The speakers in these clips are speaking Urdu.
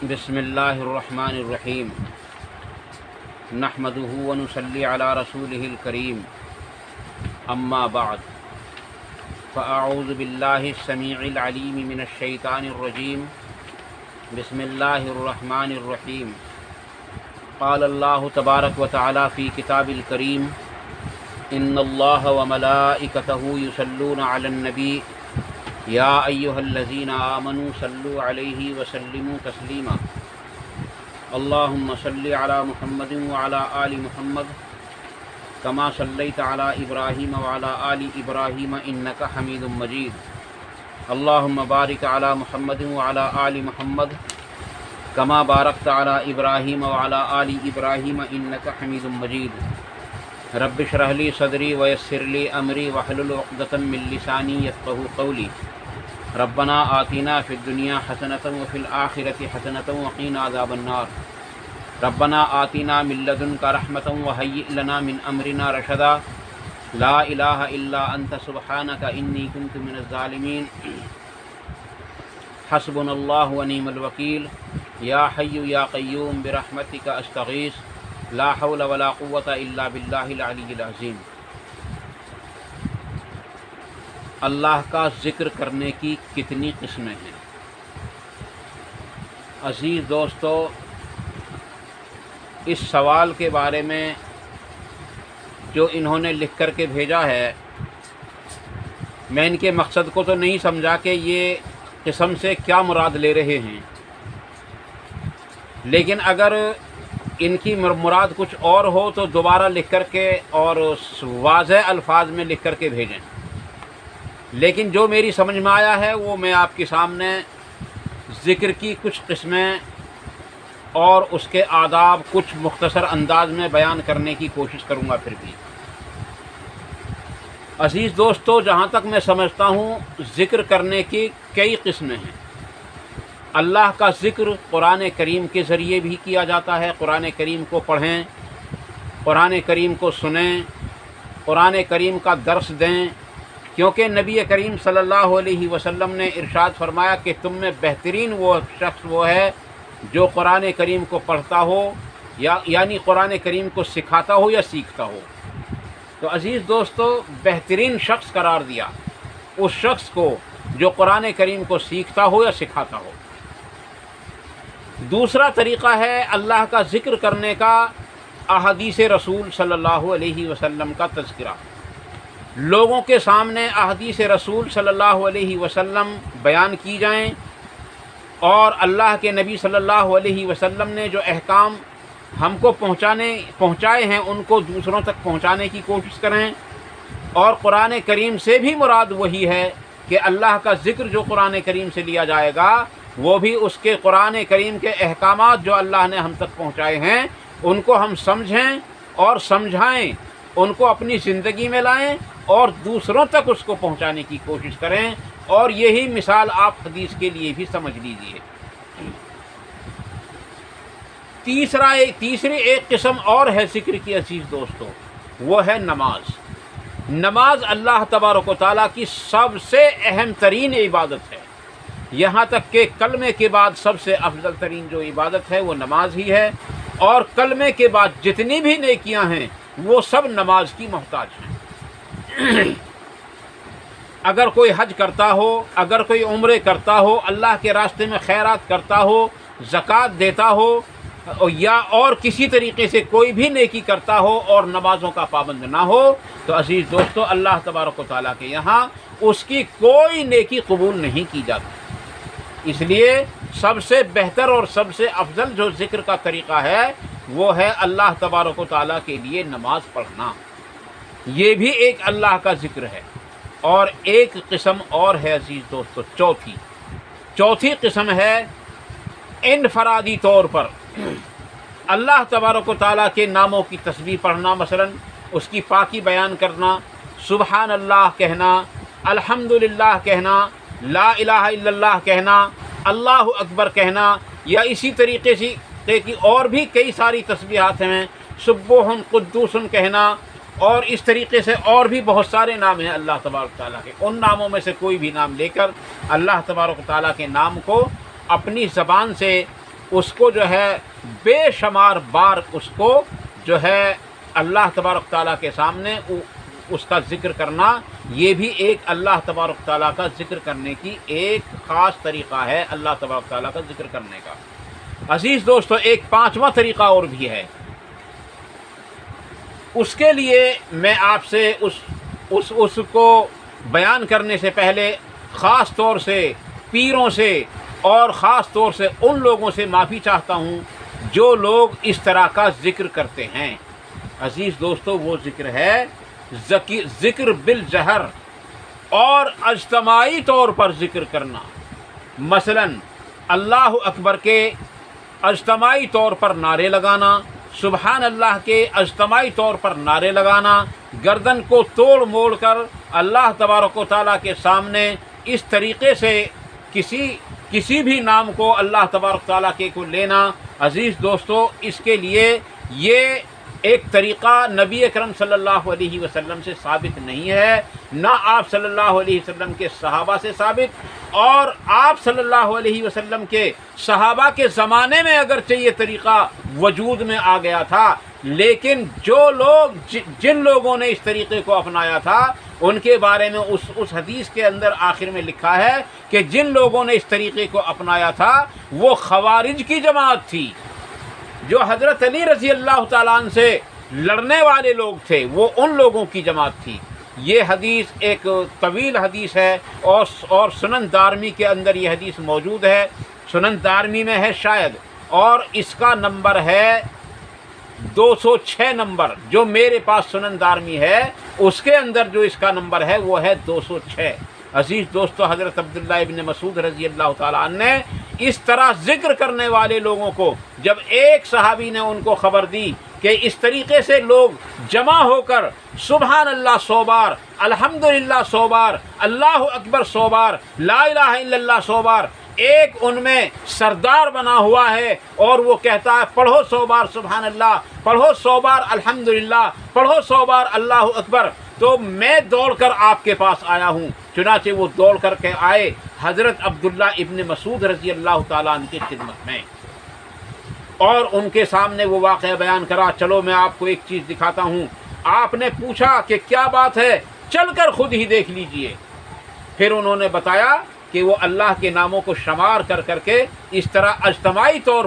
بسم اللہ الرحمن الرحیم نحمدہ ونصلی علی رسولہ الکریم اما بعد فاعوذ باللہ السمیع العلیم من الشیطان الرجیم بسم اللہ الرحمن الرحیم قال اللہ تبارک و تعالی فی کتاب الکریم ان اللہ وملائکتہ یصلون علی النبی یا ایہا الذین آمنوا صلوا علیہ وسلموا تسلیما اللہم صلی علی محمد وعلی آل محمد کما صلیت علی ابراہیم وعلی آل ابراہیم انک حمید مجید اللہم بارک علی محمد وعلی آل محمد کما بارکت علی ابراہیم وعلی آل ابراہیم انک حمید مجید رب اشرح لی صدری ویسر لی امری واحلل عقدۃ من لسانی یفقہوا قولی ربنا آتنا فی الدنیا حسنۃ وفی الآخرۃ حسنۃ وقنا عذاب النار ربنا آتنا من لدنک رحمۃ وہیئ لنا من امرنا رشدا لا الہ الا انت سبحانک انی کنت من الظالمین حسبنا اللہ ونعم الوکیل یا حی یا قیوم برحمتک استغیث لا حول ولا قوة الا باللہ العلی العظیم۔ اللہ کا ذکر کرنے کی کتنی قسمیں ہیں؟ عزیز دوستو، اس سوال کے بارے میں جو انہوں نے لکھ کر کے بھیجا ہے، میں ان کے مقصد کو تو نہیں سمجھا کہ یہ قسم سے کیا مراد لے رہے ہیں، لیکن اگر ان کی مراد کچھ اور ہو تو دوبارہ لکھ کر کے اور واضح الفاظ میں لکھ کر کے بھیجیں۔ لیکن جو میری سمجھ میں آیا ہے وہ میں آپ کے سامنے ذکر کی کچھ قسمیں اور اس کے آداب کچھ مختصر انداز میں بیان کرنے کی کوشش کروں گا۔ پھر بھی عزیز دوستو، جہاں تک میں سمجھتا ہوں ذکر کرنے کی کئی قسمیں ہیں۔ اللہ کا ذکر قرآن کریم کے ذریعے بھی کیا جاتا ہے۔ قرآن کریم کو پڑھیں، قرآن کریم کو سنیں، قرآن کریم کا درس دیں، کیونکہ نبی کریم صلی اللہ علیہ وسلم نے ارشاد فرمایا کہ تم میں بہترین وہ شخص وہ ہے جو قرآن کریم کو پڑھتا ہو یعنی قرآن کریم کو سکھاتا ہو یا سیکھتا ہو۔ تو عزیز دوستو، بہترین شخص قرار دیا اس شخص کو جو قرآن کریم کو سیکھتا ہو یا سکھاتا ہو۔ دوسرا طریقہ ہے اللہ کا ذکر کرنے کا احادیث رسول صلی اللہ علیہ وسلم کا تذکرہ۔ لوگوں کے سامنے احادیث رسول صلی اللہ علیہ وسلم بیان کی جائیں اور اللہ کے نبی صلی اللہ علیہ وسلم نے جو احکام ہم کو پہنچائے ہیں ان کو دوسروں تک پہنچانے کی کوشش کریں، اور قرآن کریم سے بھی مراد وہی ہے کہ اللہ کا ذکر جو قرآن کریم سے لیا جائے گا وہ بھی اس کے قرآن کریم کے احکامات جو اللہ نے ہم تک پہنچائے ہیں ان کو ہم سمجھیں اور سمجھائیں، ان کو اپنی زندگی میں لائیں اور دوسروں تک اس کو پہنچانے کی کوشش کریں۔ اور یہی مثال آپ حدیث کے لیے بھی سمجھ لیجئے۔ تیسری ایک قسم اور ہے ذکر کی عزیز دوستو، وہ ہے نماز۔ نماز اللہ تبارک و تعالیٰ کی سب سے اہم ترین عبادت ہے، یہاں تک کہ کلمے کے بعد سب سے افضل ترین جو عبادت ہے وہ نماز ہی ہے، اور کلمے کے بعد جتنی بھی نیکیاں ہیں وہ سب نماز کی محتاج ہیں۔ اگر کوئی حج کرتا ہو، اگر کوئی عمرے کرتا ہو، اللہ کے راستے میں خیرات کرتا ہو، زکوٰۃ دیتا ہو، یا اور کسی طریقے سے کوئی بھی نیکی کرتا ہو اور نمازوں کا پابند نہ ہو، تو عزیز دوستو اللہ تبارک و تعالیٰ کے یہاں اس کی کوئی نیکی قبول نہیں کی جاتی۔ اس لیے سب سے بہتر اور سب سے افضل جو ذکر کا طریقہ ہے وہ ہے اللہ تبارک و تعالیٰ کے لیے نماز پڑھنا۔ یہ بھی ایک اللہ کا ذکر ہے۔ اور ایک قسم اور ہے عزیز دوستو، چوتھی قسم ہے انفرادی طور پر اللہ تبارک و تعالیٰ کے ناموں کی تسبیح پڑھنا، مثلا اس کی پاکی بیان کرنا، سبحان اللہ کہنا، الحمدللہ کہنا، لا الہ الا اللہ کہنا، اللہ اکبر کہنا، یا اسی طریقے سے کہ اور بھی کئی ساری تسبیحات ہیں، سبوح قدوس کہنا، اور اس طریقے سے اور بھی بہت سارے نام ہیں اللہ تبارک تعالیٰ کے۔ ان ناموں میں سے کوئی بھی نام لے کر اللہ تبارک تعالیٰ کے نام کو اپنی زبان سے اس کو جو ہے بے شمار بار اس کو جو ہے اللہ تبارک تعالیٰ کے سامنے اس کا ذکر کرنا، یہ بھی ایک اللہ تبارک تعالیٰ کا ذکر کرنے کی ایک خاص طریقہ ہے، اللہ تبارک تعالیٰ کا ذکر کرنے کا۔ عزیز دوستو، ایک پانچواں طریقہ اور بھی ہے، اس کے لیے میں آپ سے اس کو بیان کرنے سے پہلے خاص طور سے پیروں سے اور خاص طور سے ان لوگوں سے معافی چاہتا ہوں جو لوگ اس طرح کا ذکر کرتے ہیں۔ عزیز دوستو، وہ ذکر ہے ذکر بالجہر اور اجتماعی طور پر ذکر کرنا۔ مثلا اللہ اکبر کے اجتماعی طور پر نعرے لگانا، سبحان اللہ کے اجتماعی طور پر نعرے لگانا، گردن کو توڑ موڑ کر اللہ تبارک و تعالیٰ کے سامنے اس طریقے سے کسی بھی نام کو اللہ تبارک تعالیٰ کے کو لینا۔ عزیز دوستو، اس کے لیے یہ ایک طریقہ نبی اکرم صلی اللہ علیہ وسلم سے ثابت نہیں ہے، نہ آپ صلی اللہ علیہ وسلم کے صحابہ سے ثابت، اور آپ صلی اللہ علیہ وسلم کے صحابہ کے زمانے میں اگرچہ یہ طریقہ وجود میں آ گیا تھا، لیکن جن لوگوں نے اس طریقے کو اپنایا تھا ان کے بارے میں اس حدیث کے اندر آخر میں لکھا ہے کہ جن لوگوں نے اس طریقے کو اپنایا تھا وہ خوارج کی جماعت تھی، جو حضرت علی رضی اللہ تعالیٰ عنہ سے لڑنے والے لوگ تھے، وہ ان لوگوں کی جماعت تھی۔ یہ حدیث ایک طویل حدیث ہے اور سنن دارمی کے اندر یہ حدیث موجود ہے، سنن دارمی میں ہے شاید، اور اس کا نمبر ہے 206 نمبر، جو میرے پاس سنن دارمی ہے اس کے اندر جو اس کا نمبر ہے وہ ہے 206۔ عزیز دوستو، حضرت عبداللہ ابن مسعود رضی اللہ تعالیٰ عنہ نے اس طرح ذکر کرنے والے لوگوں کو جب ایک صحابی نے ان کو خبر دی کہ اس طریقے سے لوگ جمع ہو کر سبحان اللہ 100 بار، الحمدللہ 100 بار، اللہ اکبر 100 بار، لا الہ الا اللہ 100 بار، ایک ان میں سردار بنا ہوا ہے اور وہ کہتا ہے پڑھو 100 بار سبحان اللہ، پڑھو 100 بار الحمدللہ، پڑھو 100 بار اللہ اکبر، تو میں دوڑ کر آپ کے پاس آیا ہوں۔ چنانچہ وہ دوڑ کر کے آئے حضرت عبداللہ ابن مسعود رضی اللہ تعالیٰ عنہ کی خدمت میں، اور ان کے سامنے وہ واقعہ بیان کرا۔ چلو میں آپ کو ایک چیز دکھاتا ہوں۔ آپ نے پوچھا کہ کیا بات ہے؟ چل کر خود ہی دیکھ لیجئے۔ پھر انہوں نے بتایا کہ وہ اللہ کے ناموں کو شمار کر کر کے اس طرح اجتماعی طور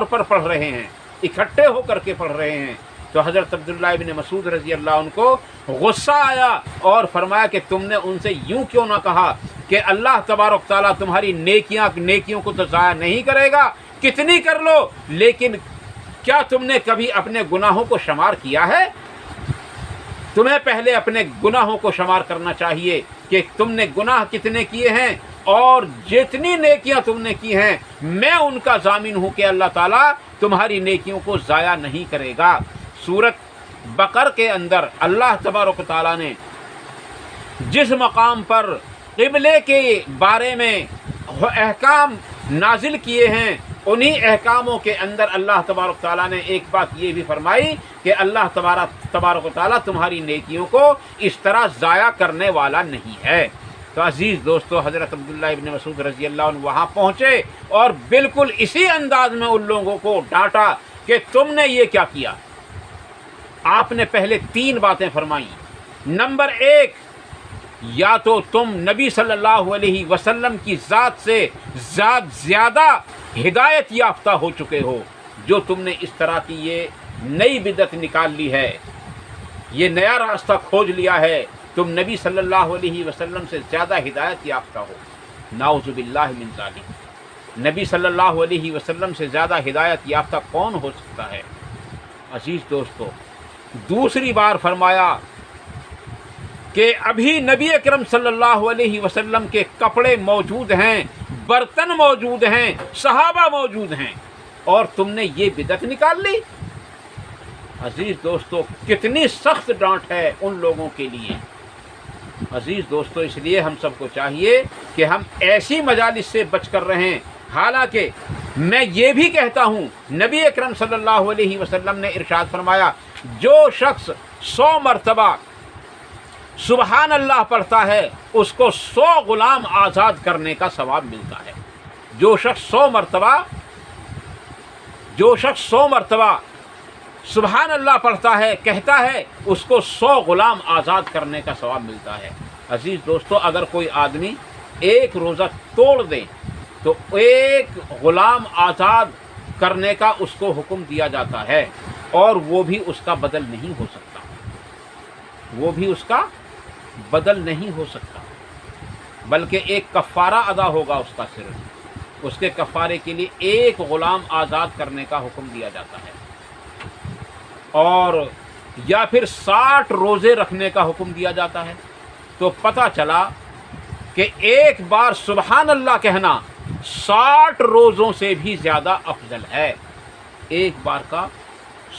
پر پڑھ رہے ہیں، اکٹھے ہو کر کے پڑھ رہے ہیں۔ تو حضرت عبداللہ ابن مسعود رضی اللہ عنہ کو غصہ آیا اور فرمایا کہ تم نے ان سے یوں کیوں نہ کہا کہ اللہ تبارک تعالیٰ تمہاری نیکیوں کو تو ضائع نہیں کرے گا، کتنی کر لو، لیکن کیا تم نے کبھی اپنے گناہوں کو شمار کیا ہے؟ تمہیں پہلے اپنے گناہوں کو شمار کرنا چاہیے کہ تم نے گناہ کتنے کیے ہیں، اور جتنی نیکیاں تم نے کی ہیں میں ان کا ضامن ہوں کہ اللہ تعالیٰ تمہاری نیکیوں کو ضائع نہیں کرے گا۔ سورۃ بقر کے اندر اللہ تبارک و تعالیٰ نے جس مقام پر قبلے کے بارے میں احکام نازل کیے ہیں، انہی احکاموں کے اندر اللہ تبارک و تعالیٰ نے ایک بات یہ بھی فرمائی کہ اللہ تبارک و تعالیٰ تمہاری نیکیوں کو اس طرح ضائع کرنے والا نہیں ہے۔ تو عزیز دوستو، حضرت عبداللہ ابن مسعود رضی اللہ عنہ وہاں پہنچے اور بالکل اسی انداز میں ان لوگوں کو ڈانٹا کہ تم نے یہ کیا کیا۔ آپ نے پہلے 3 باتیں فرمائیں۔ نمبر 1، یا تو تم نبی صلی اللہ علیہ وسلم کی ذات سے زیادہ ہدایت یافتہ ہو چکے ہو، جو تم نے اس طرح کی یہ نئی بدعت نکال لی ہے، یہ نیا راستہ کھوج لیا ہے، تم نبی صلی اللہ علیہ وسلم سے زیادہ ہدایت یافتہ ہو۔ نعوذ باللہ من ذالک، نبی صلی اللہ علیہ وسلم سے زیادہ ہدایت یافتہ کون ہو سکتا ہے؟ عزیز دوستو، دوسری بار فرمایا کہ ابھی نبی اکرم صلی اللہ علیہ وسلم کے کپڑے موجود ہیں، برتن موجود ہیں، صحابہ موجود ہیں، اور تم نے یہ بدعت نکال لی۔ عزیز دوستو، کتنی سخت ڈانٹ ہے ان لوگوں کے لیے۔ عزیز دوستو، اس لیے ہم سب کو چاہیے کہ ہم ایسی مجالس سے بچ کر رہیں۔ حالانکہ میں یہ بھی کہتا ہوں، نبی اکرم صلی اللہ علیہ وسلم نے ارشاد فرمایا، جو شخص 100 مرتبہ سبحان اللہ پڑھتا ہے اس کو 100 غلام آزاد کرنے کا ثواب ملتا ہے۔ جو شخص 100 مرتبہ سبحان اللہ پڑھتا ہے، کہتا ہے، اس کو 100 غلام آزاد کرنے کا ثواب ملتا ہے۔ عزیز دوستو، اگر کوئی آدمی ایک روزہ توڑ دے تو ایک غلام آزاد کرنے کا اس کو حکم دیا جاتا ہے، اور وہ بھی اس کا بدل نہیں ہو سکتا، وہ بھی اس کا بدل نہیں ہو سکتا، بلکہ ایک کفارہ ادا ہوگا اس کا، صرف اس کے کفارے کے لیے ایک غلام آزاد کرنے کا حکم دیا جاتا ہے، اور یا پھر 60 روزے رکھنے کا حکم دیا جاتا ہے۔ تو پتہ چلا کہ ایک بار سبحان اللہ کہنا 60 روزوں سے بھی زیادہ افضل ہے، ایک بار کا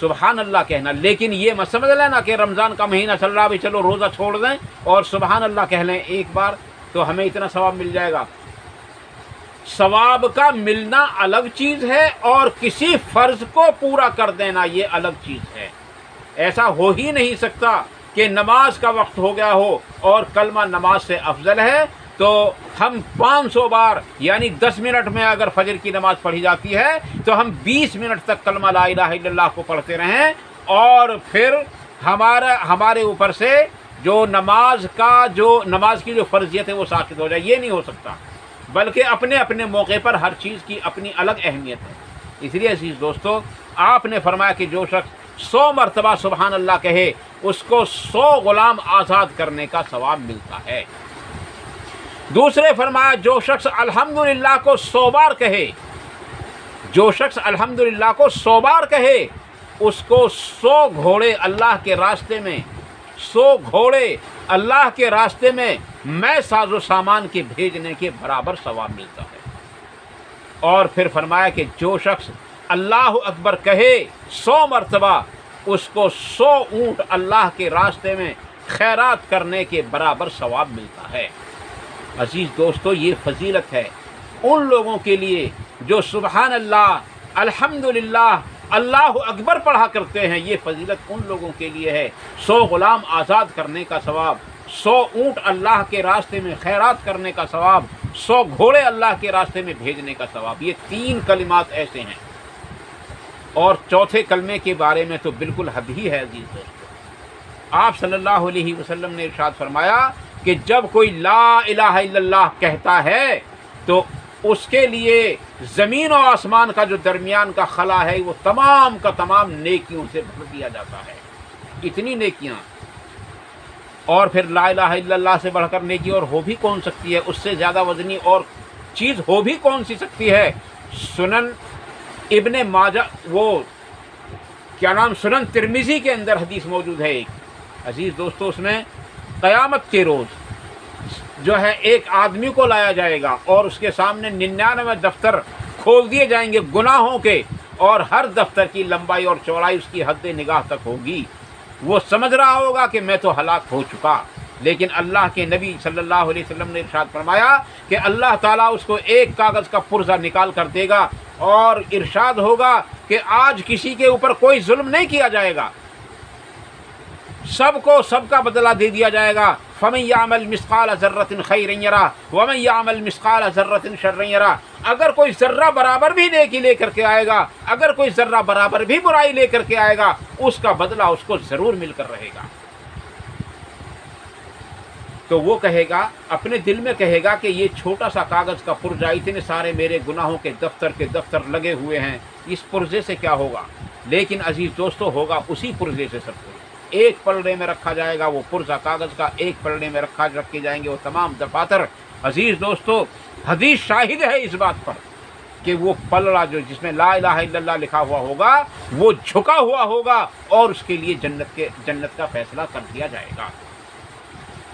سبحان اللہ کہنا۔ لیکن یہ مت سمجھ لینا کہ رمضان کا مہینہ چل رہا، بھی چلو روزہ چھوڑ دیں اور سبحان اللہ کہہ لیں ایک بار تو ہمیں اتنا ثواب مل جائے گا۔ ثواب کا ملنا الگ چیز ہے، اور کسی فرض کو پورا کر دینا یہ الگ چیز ہے۔ ایسا ہو ہی نہیں سکتا کہ نماز کا وقت ہو گیا ہو اور کلمہ نماز سے افضل ہے تو ہم 500 بار، یعنی 10 منٹ میں اگر فجر کی نماز پڑھی جاتی ہے تو ہم 20 منٹ تک کلمہ لا الہ الا اللہ کو پڑھتے رہیں، اور پھر ہمارے اوپر سے جو نماز کی جو فرضیت ہے وہ ساقط ہو جائے۔ یہ نہیں ہو سکتا، بلکہ اپنے اپنے موقع پر ہر چیز کی اپنی الگ اہمیت ہے۔ اس لیے عزیز دوستو، آپ نے فرمایا کہ جو شخص 100 مرتبہ سبحان اللہ کہے اس کو 100 غلام آزاد کرنے کا ثواب ملتا ہے۔ دوسرے فرمایا جو شخص الحمدللہ کو 100 بار کہے، جو شخص الحمدللہ کو 100 بار کہے اس کو 100 گھوڑے اللہ کے راستے میں، 100 گھوڑے اللہ کے راستے میں میں ساز و سامان کے بھیجنے کے برابر ثواب ملتا ہے۔ اور پھر فرمایا کہ جو شخص اللہ اکبر کہے 100 مرتبہ اس کو 100 اونٹ اللہ کے راستے میں خیرات کرنے کے برابر ثواب ملتا ہے۔ عزیز دوستو، یہ فضیلت ہے ان لوگوں کے لیے جو سبحان اللہ، الحمدللہ، اللہ اکبر پڑھا کرتے ہیں۔ یہ فضیلت ان لوگوں کے لیے ہے، 100 غلام آزاد کرنے کا ثواب، 100 اونٹ اللہ کے راستے میں خیرات کرنے کا ثواب، 100 گھوڑے اللہ کے راستے میں بھیجنے کا ثواب۔ یہ 3 کلمات ایسے ہیں، اور چوتھے کلمے کے بارے میں تو بالکل حد ہی ہے عزیز دوستو۔ آپ صلی اللہ علیہ وسلم نے ارشاد فرمایا کہ جب کوئی لا الہ الا اللہ کہتا ہے تو اس کے لیے زمین و آسمان کا جو درمیان کا خلا ہے وہ تمام کا تمام نیکیوں سے بھر دیا جاتا ہے۔ اتنی نیکیاں، اور پھر لا الہ الا اللہ سے بڑھ کر نیکی اور ہو بھی کون سکتی ہے؟ اس سے زیادہ وزنی اور چیز ہو بھی کون سی سکتی ہے؟ سنن ابن ماجہ، سنن ترمذی کے اندر حدیث موجود ہے ایک، عزیز دوستو، اس میں قیامت کے روز جو ہے ایک آدمی کو لایا جائے گا اور اس کے سامنے 99 دفتر کھول دیے جائیں گے گناہوں کے، اور ہر دفتر کی لمبائی اور چوڑائی اس کی حد نگاہ تک ہوگی۔ وہ سمجھ رہا ہوگا کہ میں تو ہلاک ہو چکا، لیکن اللہ کے نبی صلی اللہ علیہ وسلم نے ارشاد فرمایا کہ اللہ تعالیٰ اس کو ایک کاغذ کا پرزہ نکال کر دے گا، اور ارشاد ہوگا کہ آج کسی کے اوپر کوئی ظلم نہیں کیا جائے گا، سب کو سب کا بدلہ دے دیا جائے گا۔ فَمَن يَعْمَلْ مِثْقَالَ ذَرَّةٍ خَيْرًا يَرَهُ وَمَن يَعْمَلْ مِثْقَالَ ذَرَّةٍ شَرًّا يَرَهُ۔ اگر کوئی ذرہ برابر بھی نیکی لے کر کے آئے گا، اگر کوئی ذرہ برابر بھی برائی لے کر کے آئے گا، اس کا بدلہ اس کو ضرور مل کر رہے گا۔ تو وہ کہے گا، اپنے دل میں کہے گا کہ یہ چھوٹا سا کاغذ کا پرزہ، اتنے سارے میرے گناہوں کے دفتر لگے ہوئے ہیں، اس پرزے سے کیا ہوگا؟ لیکن عزیز دوستو، ہوگا اسی پرزے سے سب کچھ۔ ایک پلڑے میں رکھا جائے گا وہ پرزہ کاغذ کا، ایک پلڑے میں رکھے جائیں گے وہ تمام دفاتر۔ عزیز دوستو، حدیث شاہد ہے اس بات پر کہ وہ پلڑا جس میں لا الہ الا اللہ لکھا ہوا ہوگا وہ جھکا ہوا ہوگا، اور اس کے لیے جنت کا فیصلہ کر دیا جائے گا۔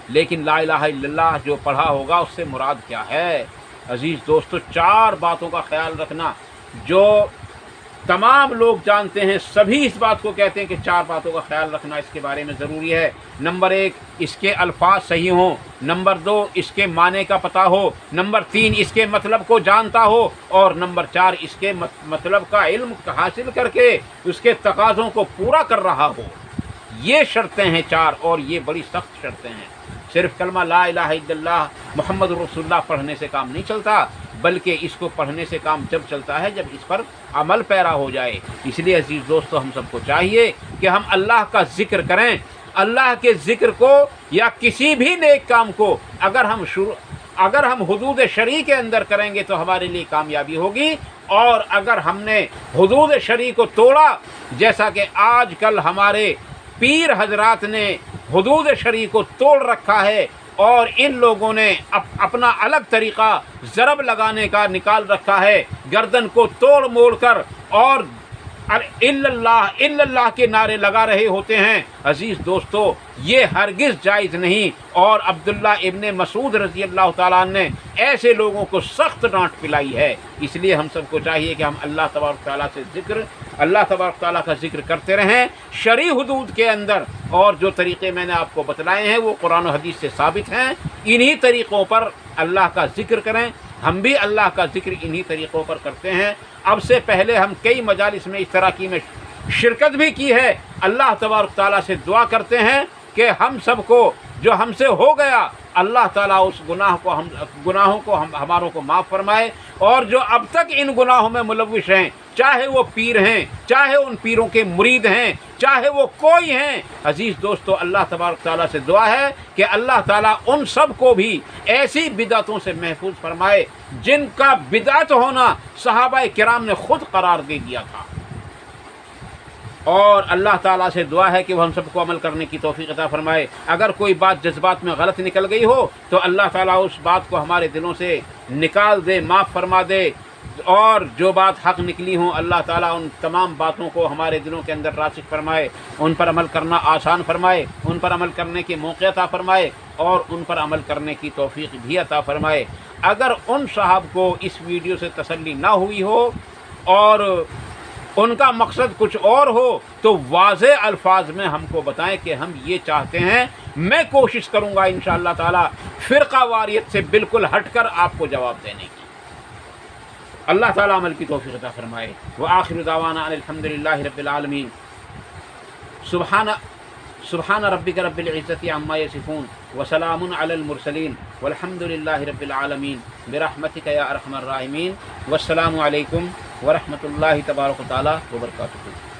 لیکن لا الہ الا اللہ جو پڑھا ہوگا اس سے مراد کیا ہے؟ عزیز دوستو، 4 باتوں کا خیال رکھنا جو تمام لوگ جانتے ہیں، سبھی اس بات کو کہتے ہیں کہ 4 باتوں کا خیال رکھنا اس کے بارے میں ضروری ہے۔ نمبر 1، اس کے الفاظ صحیح ہوں۔ نمبر 2، اس کے معنی کا پتہ ہو۔ نمبر 3، اس کے مطلب کو جانتا ہو۔ اور نمبر 4، اس کے مطلب کا علم حاصل کر کے اس کے تقاضوں کو پورا کر رہا ہو۔ یہ شرطیں ہیں 4، اور یہ بڑی سخت شرطیں ہیں۔ صرف کلمہ لا الہ الا اللہ محمد رسول اللہ پڑھنے سے کام نہیں چلتا، بلکہ اس کو پڑھنے سے کام جب چلتا ہے جب اس پر عمل پیرا ہو جائے۔ اس لیے عزیز دوستو ہم سب کو چاہیے کہ ہم اللہ کا ذکر کریں۔ اللہ کے ذکر کو یا کسی بھی نیک کام کو اگر ہم حدود شرع کے اندر کریں گے تو ہمارے لیے کامیابی ہوگی، اور اگر ہم نے حدود شرع کو توڑا، جیسا کہ آج کل ہمارے پیر حضرات نے حدود شرع کو توڑ رکھا ہے اور ان لوگوں نے اپنا الگ طریقہ ضرب لگانے کا نکال رکھا ہے، گردن کو توڑ موڑ کر اور الا اللہ کے نعرے لگا رہے ہوتے ہیں۔ عزیز دوستو یہ ہرگز جائز نہیں، اور عبداللہ ابن مسعود رضی اللہ تعالیٰ عنہ نے ایسے لوگوں کو سخت ڈانٹ پلائی ہے۔ اس لیے ہم سب کو چاہیے کہ ہم اللہ تبارک تعالیٰ اللہ تبارک تعالیٰ کا ذکر کرتے رہیں شرعی حدود کے اندر، اور جو طریقے میں نے آپ کو بتلائے ہیں وہ قرآن و حدیث سے ثابت ہیں، انہی طریقوں پر اللہ کا ذکر کریں۔ ہم بھی اللہ کا ذکر انہی طریقوں پر کرتے ہیں۔ اب سے پہلے ہم کئی مجالس میں اس طرح کی میں شرکت بھی کی ہے۔ اللہ تبارک تعالیٰ سے دعا کرتے ہیں کہ ہم سب کو جو ہم سے ہو گیا اللہ تعالیٰ اس گناہوں کو ہماروں کو معاف فرمائے، اور جو اب تک ان گناہوں میں ملوث ہیں، چاہے وہ پیر ہیں، چاہے ان پیروں کے مرید ہیں، چاہے وہ کوئی ہیں، عزیز دوستو اللہ تبارک تعالیٰ سے دعا ہے کہ اللہ تعالیٰ ان سب کو بھی ایسی بدعتوں سے محفوظ فرمائے جن کا بدعت ہونا صحابہ کرام نے خود قرار دے دیا تھا، اور اللہ تعالیٰ سے دعا ہے کہ وہ ہم سب کو عمل کرنے کی توفیق عطا فرمائے۔ اگر کوئی بات جذبات میں غلط نکل گئی ہو تو اللہ تعالیٰ اس بات کو ہمارے دلوں سے نکال دے، معاف فرما دے، اور جو بات حق نکلی ہوں اللہ تعالیٰ ان تمام باتوں کو ہمارے دلوں کے اندر راسخ فرمائے، ان پر عمل کرنا آسان فرمائے، ان پر عمل کرنے کے موقع عطا فرمائے، اور ان پر عمل کرنے کی توفیق بھی عطا فرمائے۔ اگر ان صاحب کو اس ویڈیو سے تسلی نہ ہوئی ہو اور ان کا مقصد کچھ اور ہو تو واضح الفاظ میں ہم کو بتائیں کہ ہم یہ چاہتے ہیں، میں کوشش کروں گا انشاءاللہ تعالی فرقہ واریت سے بالکل ہٹ کر آپ کو جواب دینے کی۔ اللہ تعالی عمل کی توفیق عطا فرمائے۔ وآخر دعوانا ان الحمدللہ رب العالمین۔ سبحان ربک رب العزت عما یصفون وسلام علی المرسلین والحمد للہ رب العالمین برحمتک یا ارحم الراحمین۔ والسلام علیکم ورحمۃ اللہ تبارک و تعالی وبرکاتہ۔